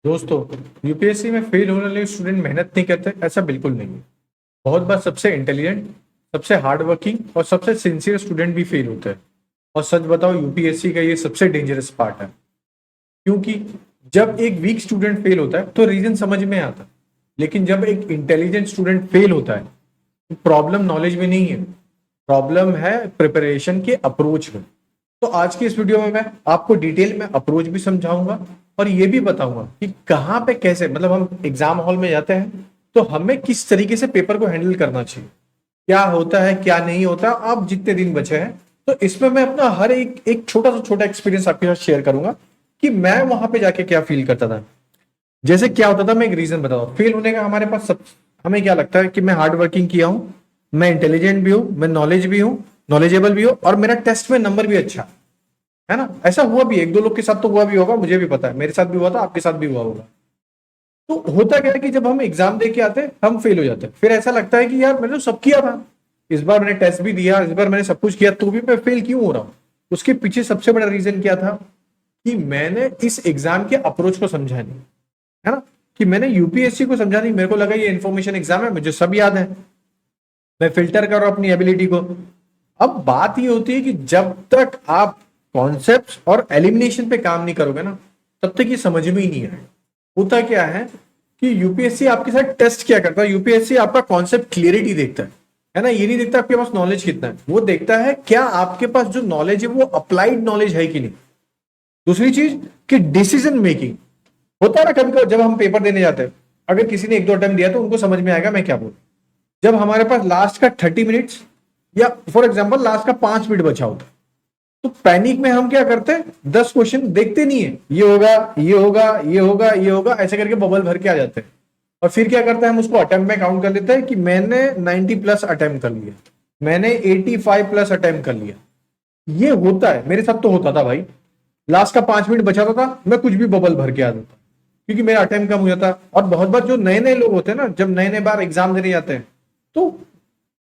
दोस्तों, यूपीएससी में फेल होने वाले स्टूडेंट मेहनत नहीं करते, ऐसा बिल्कुल नहीं है। बहुत बार सबसे इंटेलिजेंट, सबसे हार्ड वर्किंग और सबसे सिंसियर स्टूडेंट भी फेल होते हैं। और सच बताओ, यूपीएससी का ये सबसे डेंजरस पार्ट है। क्योंकि जब एक वीक स्टूडेंट फेल होता है तो रीजन समझ में आता है, लेकिन जब एक इंटेलिजेंट स्टूडेंट फेल होता है तो प्रॉब्लम नॉलेज में नहीं है, प्रॉब्लम है प्रिपरेशन के अप्रोच में। तो आज की इस वीडियो में मैं आपको डिटेल में अप्रोच भी समझाऊंगा और ये भी बताऊंगा कि कहाँ पे कैसे, मतलब हम एग्जाम हॉल में जाते हैं तो हमें किस तरीके से पेपर को हैंडल करना चाहिए, क्या होता है क्या नहीं होता। आप जितने दिन बचे हैं तो इसमें मैं अपना हर एक एक छोटा सा छोटा एक्सपीरियंस आपके साथ शेयर करूंगा कि मैं वहां पे जाके क्या फील करता था। जैसे क्या होता था, मैं एक रीजन बताता हूँ फेल होने का। हमारे पास सब, हमें क्या लगता है कि मैं हार्ड वर्किंग किया हूँ, मैं इंटेलिजेंट भी हूँ, मैं नॉलेज भी हूँ, नॉलेजेबल भी हूँ और मेरा टेस्ट में नंबर भी अच्छा है ना। ऐसा हुआ भी, एक दो लोग के साथ तो हुआ भी होगा, मुझे भी पता है, मेरे साथ भी हुआ था, आपके साथ भी हुआ होगा। तो होता क्या है कि जब हम एग्जाम दे के आते हैं हम फेल हो जाते हैं, फिर ऐसा लगता है कि यार मैंने तो सब किया था, इस बार मैंने टेस्ट भी दिया, इस बार मैंने सब कुछ किया, तो भी मैं फेल क्यों हो रहा हूँ। उसके पीछे सबसे बड़ा रीजन क्या था कि मैंने इस एग्जाम के अप्रोच को समझा नहीं, है ना। कि मैंने यूपीएससी को समझा नहीं, मेरे को लगा ये इन्फॉर्मेशन एग्जाम है, मुझे सब याद है, मैं फिल्टर कर रहा हूं अपनी एबिलिटी को। अब बात ये होती है कि जब तक आप कॉन्सेप्ट और एलिमिनेशन पे काम नहीं करोगे ना, तब तक ये समझ में ही नहीं आएगा। होता क्या है कि यूपीएससी आपके साथ टेस्ट क्या करता है, यूपीएससी आपका कॉन्सेप्ट क्लियरिटी देखता है ना। ये नहीं देखता आपके पास नॉलेज कितना है, वो देखता है क्या आपके पास जो नॉलेज है वो अप्लाइड नॉलेज है कि नहीं। दूसरी चीज कि डिसीजन मेकिंग होता है ना, कभी कभी जब हम पेपर देने जाते हैं, अगर किसी ने एक दो अटेम्प्ट दिया तो उनको समझ में आएगा मैं क्या बोल। जब हमारे पास लास्ट का 30 मिनट्स या फॉर एग्जाम्पल लास्ट का 5 मिनट बचा होता है, तो पैनिक में हम क्या करते हैं, 10 क्वेश्चन देखते नहीं है, ये होगा ये होगा ये होगा ये होगा ऐसे करके बबल भर के आ जाते हैं। और फिर क्या करते हैं, हम उसको अटेम्प्ट में काउंट कर लेते हैं कि मैंने 90+ अटेम्प्ट कर लिया, मैंने 85+ अटेम्प्ट कर लिया। ये होता है, मेरे साथ तो होता था भाई। लास्ट का 5 मिनट बचा था मैं कुछ भी बबल भर के आ जाता, क्योंकि मेरा अटेम्प्ट कम हो जाता। और बहुत बार जो नए नए लोग होते हैं ना, जब नए नए बार एग्जाम देने जाते हैं, तो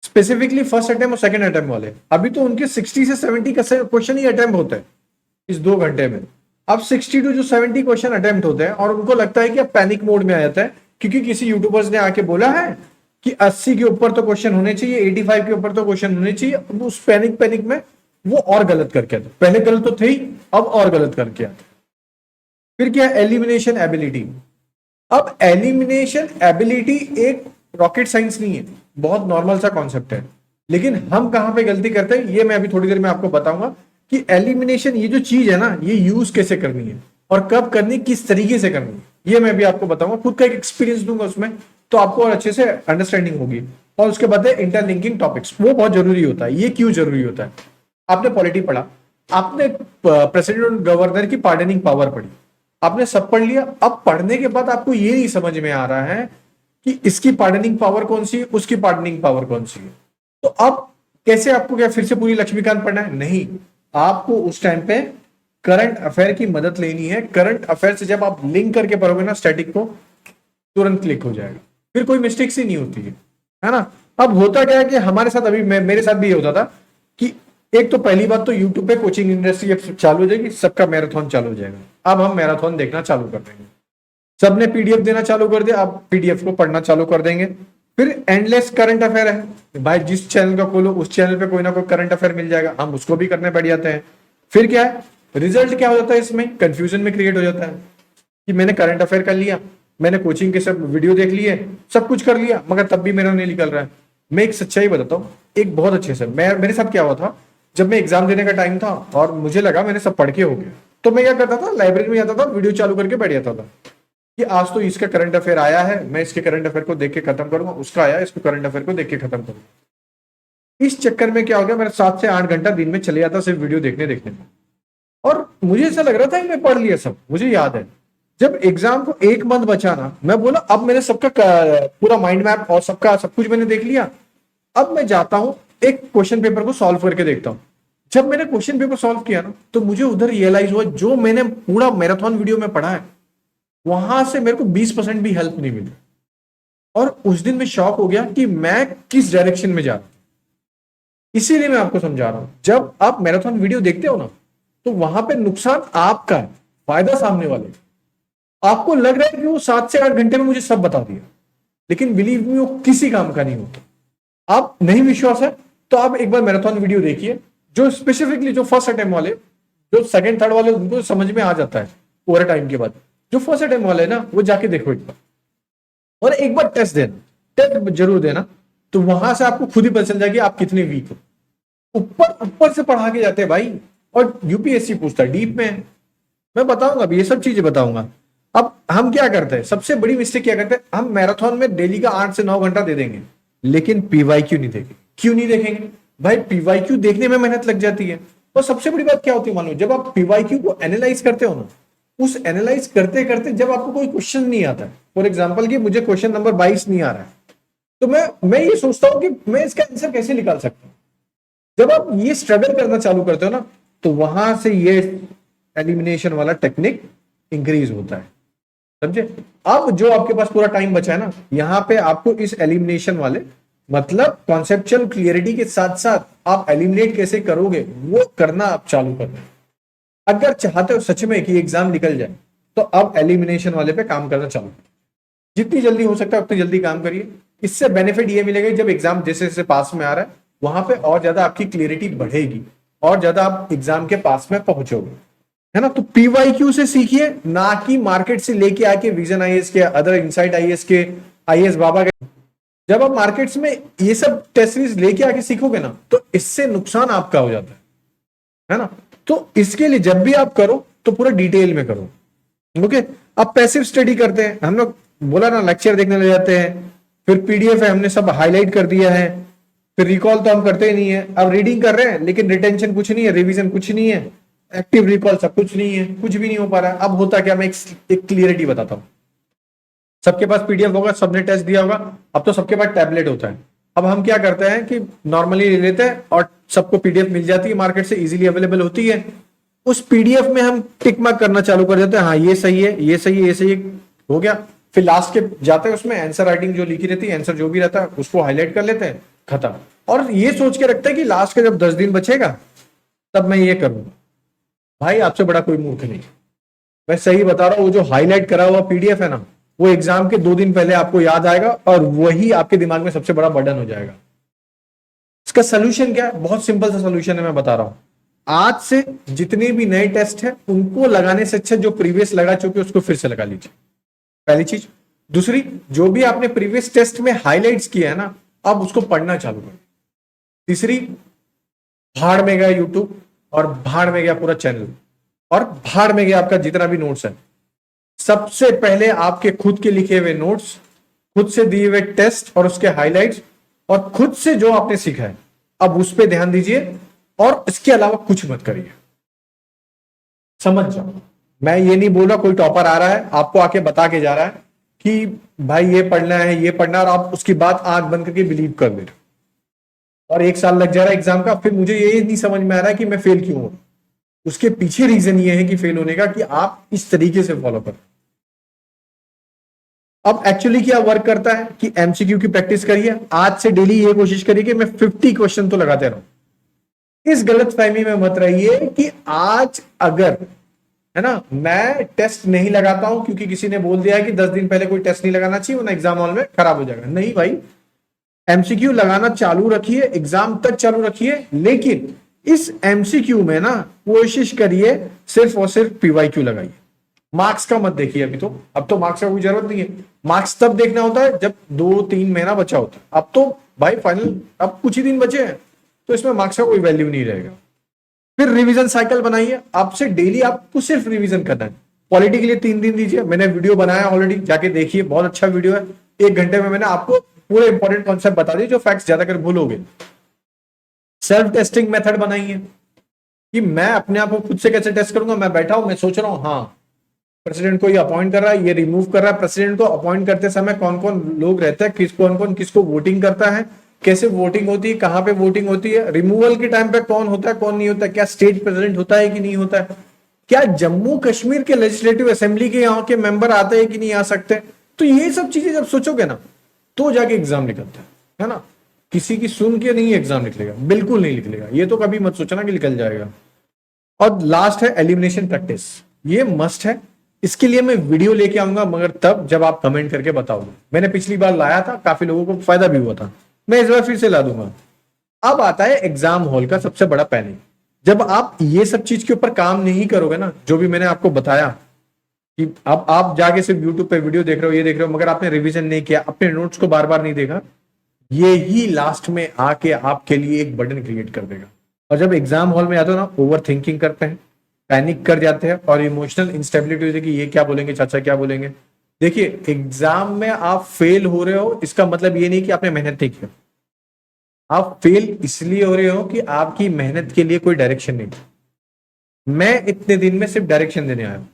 स्पेसिफिकली फर्स्ट अटेम्प्ट और सेकंड अटेम्प्ट वाले, अभी तो उनके 60 से 70 क्वेश्चन ही अटेम्प्ट होते हैं इस 2 घंटे में। अब 60 to 70 क्वेश्चन अटेम्प्ट होते हैं और उनको लगता है कि अब पैनिक मोड में आ जाता है, क्योंकि किसी यूट्यूबर्स ने आके बोला है कि 80 के ऊपर तो क्वेश्चन होने चाहिए, 85 के ऊपर तो क्वेश्चन होने चाहिए। उस पैनिक में वो और गलत करके आते, पहले गलत तो थे ही, अब और गलत करके आते। फिर क्या, एलिमिनेशन एबिलिटी। अब एलिमिनेशन एबिलिटी एक रॉकेट साइंस नहीं है, बहुत नॉर्मल सा कॉन्सेप्ट है। लेकिन हम कहां पे गलती करते हैं ये मैं अभी थोड़ी देर में आपको बताऊंगा कि एलिमिनेशन ये जो चीज है ना, ये यूज कैसे करनी है और कब करनी, किस तरीके से करनी है, ये मैं भी आपको बताऊंगा। खुद का एक एक्सपीरियंस दूंगा उसमें, तो आपको और अच्छे से अंडरस्टैंडिंग होगी। और उसके बाद इंटरलिंकिंग टॉपिक्स, वो बहुत जरूरी होता है। ये क्यों जरूरी होता है, आपने पॉलिटी पढ़ा, आपने प्रेसिडेंट और गवर्नर की पार्डनिंग पावर पढ़ी, आपने सब पढ़ लिया। अब पढ़ने के बाद आपको ये नहीं समझ में आ रहा है कि इसकी पार्डनिंग पावर कौन सी है, उसकी पार्डनिंग पावर कौन सी है। तो अब कैसे, आपको क्या फिर से पूरी लक्ष्मीकांत पढ़ना है? नहीं, आपको उस टाइम पे करंट अफेयर की मदद लेनी है। करंट अफेयर से जब आप लिंक करके पढ़ोगे ना स्टैटिक को, तुरंत क्लिक हो जाएगा, फिर कोई मिस्टेक्स ही नहीं होती है ना। अब होता क्या है कि हमारे साथ अभी मेरे साथ भी ये होता था कि एक तो पहली बात तो यूट्यूब पे कोचिंग इंडस्ट्री अब चालू हो जाएगी, सबका मैराथन चालू हो जाएगा। अब हम मैराथन देखना चालू कर देंगे, सबने पीडीएफ देना चालू कर दिया, अब पीडीएफ को पढ़ना चालू कर देंगे। फिर एंडलेस करंट अफेयर है भाई, जिस चैनल का खोलो उस चैनल पे कोई ना कोई करंट अफेयर मिल जाएगा, हम उसको भी करने बैठ जाते हैं। फिर क्या है, रिजल्ट क्या हो जाता है, इसमें कंफ्यूजन में क्रिएट हो जाता है कि मैंने करंट अफेयर कर लिया, मैंने कोचिंग के सब वीडियो देख लिए, सब कुछ कर लिया, मगर तब भी मेरा नहीं निकल रहा है। मैं एक सच्चाई बताता हूँ, एक बहुत अच्छे से, मेरे साथ क्या हुआ था, जब मैं एग्जाम देने का टाइम था और मुझे लगा मैंने सब पढ़ के हो गया, तो मैं क्या करता था, लाइब्रेरी में जाता था, वीडियो चालू करके बैठ जाता था कि आज तो इसका करंट अफेयर आया है, मैं इसके करंट अफेयर को देख के खत्म करूंगा, उसका आया इसको करंट अफेयर को देख के खत्म करूंगा। इस चक्कर में क्या हो गया, मेरा 7 से 8 घंटा दिन में चले जाता सिर्फ वीडियो देखने देखने में। और मुझे ऐसा लग रहा था कि मैं पढ़ लिया सब, मुझे याद है। जब एग्जाम को 1 मंथ बचा ना, मैं बोला अब मैंने सबका पूरा माइंड मैप और सबका सब कुछ मैंने देख लिया, अब मैं जाता हूं एक क्वेश्चन पेपर को सॉल्व करके देखता हूं। जब मैंने क्वेश्चन पेपर सॉल्व किया ना, तो मुझे उधर रियलाइज हुआ जो मैंने पूरा मैराथन वीडियो में पढ़ा है, वहां से मेरे को 20% भी हेल्प नहीं मिली। और उस दिन मैं शॉक हो गया कि मैं किस डायरेक्शन में जा रहा हूं। इसीलिए मैं आपको समझा रहा हूं, जब आप मैराथन वीडियो देखते हो ना, तो वहां पे नुकसान आपका है, फायदा सामने वाले का। आपको लग रहा है कि वो 7 से 8 घंटे में मुझे सब बता दिया, लेकिन बिलीव मी वो किसी काम का नहीं होता। आप नहीं विश्वास है तो आप एक बार मैराथन वीडियो देखिए, जो स्पेसिफिकली जो फर्स्ट अटेम्प्ट वाले, जो सेकंड थर्ड वाले उनको समझ में आ जाता है ओवर टाइम के बाद। जो फर्स्ट अटेम्प्ट वाले है ना, वो जाके देखो एक बार, और एक बार टेस्ट देना, टेस्ट जरूर देना, तो वहां से आपको खुद ही पता चल जाएगी आप कितने वीक हो। ऊपर ऊपर से पढ़ा के जाते हैं भाई, और यूपीएससी पूछता है डीप में। मैं बताऊंगा अभी, ये सब चीजें बताऊंगा। अब हम क्या करते हैं, सबसे बड़ी मिस्टेक क्या करते हैं, हम मैराथन में डेली का 8 से 9 घंटा दे देंगे, लेकिन पीवाईक्यू नहीं देखेंगे। क्यों नहीं देखेंगे भाई? पीवाईक्यू देखने में मेहनत लग जाती है। और सबसे बड़ी बात क्या होती है मालूम, जब आप पीवाईक्यू को एनालाइज करते हो ना, उस एनालाइज करते करते जब आपको कोई क्वेश्चन नहीं आता, फॉर एग्जाम्पल कि मुझे क्वेश्चन नंबर 22 नहीं आ रहा है, तो मैं ये सोचता हूं कि मैं इसका आंसर कैसे निकाल सकता हूं। जब आप ये स्ट्रगल करना चालू करते हो ना, तो वहां से ये एलिमिनेशन वाला टेक्निक इंक्रीज होता है, समझे? अब जो आपके पास पूरा टाइम बचा है ना, यहां पे आपको इस एलिमिनेशन वाले, मतलब कॉन्सेप्चुअल क्लियरिटी के साथ साथ आप एलिमिनेट कैसे करोगे वो करना आप चालू कर रहे हैं। अगर चाहते हो सच में कि एग्जाम निकल जाए, तो अब एलिमिनेशन वाले पे काम करना चालू करें। जितनी जल्दी हो सकता है उतनी जल्दी काम करिए। इससे बेनिफिट ये मिलेगा, जब एग्जाम जैसे जैसे पास में आ रहा है, वहां पे और ज्यादा आपकी क्लियरिटी बढ़ेगी, और ज्यादा आप एग्जाम के पास में पहुंचोगे, है ना? तो पीवाईक्यू से सीखिए, ना कि मार्केट से लेके आके विजन आईएएस के, अदर इनसाइट आईएएस के, आईएएस बाबा के। जब आप मार्केट्स में ये सब टेस्ट सीरीज लेके आके सीखोगे ना, तो इससे नुकसान आपका हो जाता है ना? तो इसके लिए जब भी आप करो तो पूरा डिटेल में करो, ओके? अब पैसिव स्टडी करते हैं हम लोग, बोला ना, लेक्चर देखने लग जाते हैं, फिर पीडीएफ है हमने सब हाईलाइट कर दिया है, फिर रिकॉल तो हम करते ही नहीं है। अब रीडिंग कर रहे हैं लेकिन रिटेंशन कुछ नहीं है, रिवीजन कुछ नहीं है, एक्टिव रिकॉल सब कुछ नहीं है, कुछ भी नहीं हो पा रहा है। अब होता क्या, मैं एक क्लियरिटी बताता हूं। सबके पास पीडीएफ होगा, सबने टेस्ट दिया होगा, अब तो सबके पास टैबलेट होता है। अब हम क्या करते हैं कि नॉर्मली ले लेते हैं और सबको पीडीएफ मिल जाती है, मार्केट से इजीली अवेलेबल होती है। उस पीडीएफ में हम टिक मार्क करना चालू कर देते हैं, हाँ ये सही है, ये सही है, ये सही है, हो गया। फिर लास्ट के जाते हैं उसमें आंसर राइटिंग जो लिखी रहती है, आंसर जो भी रहता है उसको हाईलाइट कर लेते हैं, खत्म। और ये सोच के रखते हैं कि लास्ट के जब 10 दिन बचेगा तब मैं ये करूंगा। भाई आपसे बड़ा कोई मूर्ख नहीं। मैं सही बता रहा हूं, वो जो हाईलाइट करा हुआ पीडीएफ है ना, वो एग्जाम के 2 दिन पहले आपको याद आएगा, और वही आपके दिमाग में सबसे बड़ा बर्डन हो जाएगा। इसका सोल्यूशन क्या है? बहुत सिंपल सा सोल्यूशन है, मैं बता रहा हूं। आज से जितने भी नए टेस्ट है उनको लगाने से अच्छा जो प्रीवियस लगा चुके उसको फिर से लगा लीजिए, पहली चीज। दूसरी, जो भी आपने प्रीवियस टेस्ट में हाईलाइट्स किया है ना, अब उसको पढ़ना चालू करें। तीसरी, भाड़ में गया यूट्यूब, और भाड़ में गया पूरा चैनल, और भाड़ में गया आपका जितना भी नोट्स है। सबसे पहले आपके खुद के लिखे हुए नोट्स, खुद से दिए हुए टेस्ट और उसके हाइलाइट्स, और खुद से जो आपने सीखा है, अब उस पर ध्यान दीजिए, और इसके अलावा कुछ मत करिए। समझ जाओ, मैं ये नहीं बोल रहा कोई टॉपर आ रहा है आपको आके बता के जा रहा है कि भाई ये पढ़ना है, ये पढ़ना है, और आप उसकी बात आंख बंद करके बिलीव कर ले रहे हो। और 1 साल लग जा रहा है एग्जाम का, फिर मुझे ये नहीं समझ में आ रहा है कि मैं फेल क्यों हूं। उसके पीछे रीजन ये है कि फेल होने का, कि आप इस तरीके से फॉलो करें। अब एक्चुअली क्या वर्क करता है कि एमसीक्यू की प्रैक्टिस करिए। आज से डेली ये कोशिश करिए कि मैं 50 क्वेश्चन तो लगाते रहूं। इस गलत फहमी में मत रहिए कि आज अगर, है ना, मैं टेस्ट नहीं लगाता हूं क्योंकि किसी ने बोल दिया है कि 10 दिन पहले कोई टेस्ट नहीं लगाना चाहिए वरना एग्जाम हॉल में खराब हो जाएगा। नहीं भाई, एमसीक्यू लगाना चालू रखिए, एग्जाम तक चालू रखिए, लेकिन इस एमसीक्यू में ना कोशिश करिए सिर्फ और सिर्फ पीवाईक्यू लगाइए। मार्क्स का मत देखिए अभी तो, अब तो मार्क्स का कोई जरूरत नहीं है। मार्क्स तब देखना होता है जब 2-3 महीना बचा होता है। अब तो भाई फाइनल, अब कुछ ही दिन बचे हैं, तो इसमें मार्क्स का कोई वैल्यू नहीं रहेगा। फिर रिवीजन साइकिल बनाइए, आपसे डेली आपको सिर्फ रिवीजन करना है। पॉलिटी के लिए 3 दिन दीजिए, मैंने वीडियो बनाया ऑलरेडी, जाके देखिए, बहुत अच्छा वीडियो है। 1 घंटे में मैंने आपको पूरे इंपॉर्टेंट कॉन्सेप्ट बता दिए जो फैक्ट्स ज्यादातर भूलोगे। सेल्फ टेस्टिंग मेथड बनाइए कि मैं अपने आप को खुद से कैसे टेस्ट करूंगा। मैं बैठा हूं, मैं सोच रहा हूं, हाँ प्रेसिडेंट को ये अपॉइंट कर रहा है, ये रिमूव कर रहा है। प्रेसिडेंट को अपॉइंट करते समय कौन कौन लोग रहते हैं, कौन कौन किसको वोटिंग करता है, कैसे वोटिंग होती है, कहां पे वोटिंग होती है, रिमूवल के टाइम पे कौन होता है कौन नहीं होता है, क्या स्टेट प्रेसिडेंट होता है कि नहीं होता है, क्या जम्मू कश्मीर के लेजिस्लेटिव असेंबली के यहाँ के मेंबर आते हैं कि नहीं आ सकते। तो ये सब चीजें जब सोचोगे ना, तो जाके एग्जाम निकलता है ना। किसी की सुन के नहीं एग्जाम निकलेगा, बिल्कुल नहीं निकलेगा, ये तो कभी मत सोचना कि निकल जाएगा। और लास्ट है एलिमिनेशन प्रैक्टिस, ये मस्ट है। इसके लिए मैं वीडियो लेके आऊंगा, मगर तब जब आप कमेंट करके बताओगे। मैंने पिछली बार लाया था, काफी लोगों को फायदा भी हुआ था, मैं इस बार फिर से ला दूंगा। अब आता है एग्जाम हॉल का सबसे बड़ा पैनिक। जब आप ये सब चीज के ऊपर काम नहीं करोगे ना, जो भी मैंने आपको बताया कि अब आप जाके सिर्फ यूट्यूब पे वीडियो देख रहे हो, ये देख रहे हो, मगर आपने रिवीजन नहीं किया, अपने नोट्स को बार बार नहीं देखा, ये ही लास्ट में आके आपके लिए एक बर्डन क्रिएट कर देगा। और जब एग्जाम हॉल में आते हो ना, ओवर थिंकिंग करते हैं, पैनिक कर जाते हैं और इमोशनल इंस्टेबिलिटी होती है कि ये क्या बोलेंगे, चाचा क्या बोलेंगे। देखिए, एग्जाम में आप फेल हो रहे हो, इसका मतलब ये नहीं कि आपने मेहनत नहीं की। आप फेल इसलिए हो रहे हो कि आपकी मेहनत के लिए कोई डायरेक्शन नहीं था। मैं इतने दिन में सिर्फ डायरेक्शन देने आया हूं,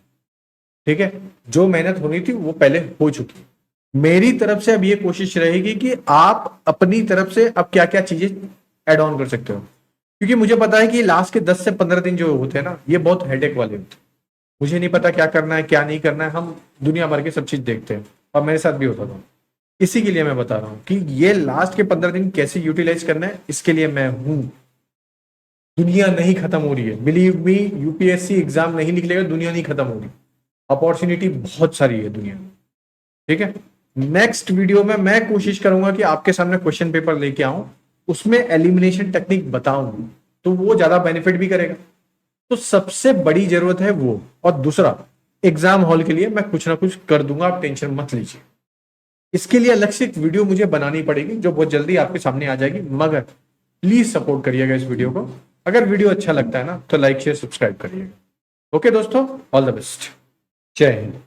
ठीक है। जो मेहनत होनी थी वो पहले हो चुकी है। मेरी तरफ से अब ये कोशिश रहेगी कि आप अपनी तरफ से अब क्या क्या चीजें एड ऑन कर सकते हो, क्योंकि मुझे पता है कि लास्ट के 10 से 15 दिन जो होते हैं ना, ये बहुत हेडेक वाले होते हैं। मुझे नहीं पता क्या करना है क्या नहीं करना है, हम दुनिया भर के सब चीज देखते हैं और मेरे साथ भी होता था। इसी के लिए मैं बता रहा हूं कि ये लास्ट के 15 दिन कैसे यूटिलाइज करना है, इसके लिए मैं हूं। दुनिया नहीं खत्म हो रही है, बिलीव मी, यूपीएससी एग्जाम नहीं निकलेगा, दुनिया नहीं खत्म हो रही। अपॉर्चुनिटी बहुत सारी है दुनिया में, ठीक है। नेक्स्ट वीडियो में मैं कोशिश करूंगा कि आपके सामने क्वेश्चन पेपर लेके आऊं, उसमें एलिमिनेशन टेक्निक बताऊं, तो वो ज्यादा बेनिफिट भी करेगा। तो सबसे बड़ी जरूरत है वो। और दूसरा, एग्जाम हॉल के लिए मैं कुछ ना कुछ कर दूंगा, आप टेंशन मत लीजिए। इसके लिए अलग से एक वीडियो मुझे बनानी पड़ेगी, जो बहुत जल्दी आपके सामने आ जाएगी, मगर प्लीज सपोर्ट करिएगा इस वीडियो को। अगर वीडियो अच्छा लगता है ना, तो लाइक शेयर सब्सक्राइब करिएगा। ओके दोस्तों, ऑल द बेस्ट, जय हिंद।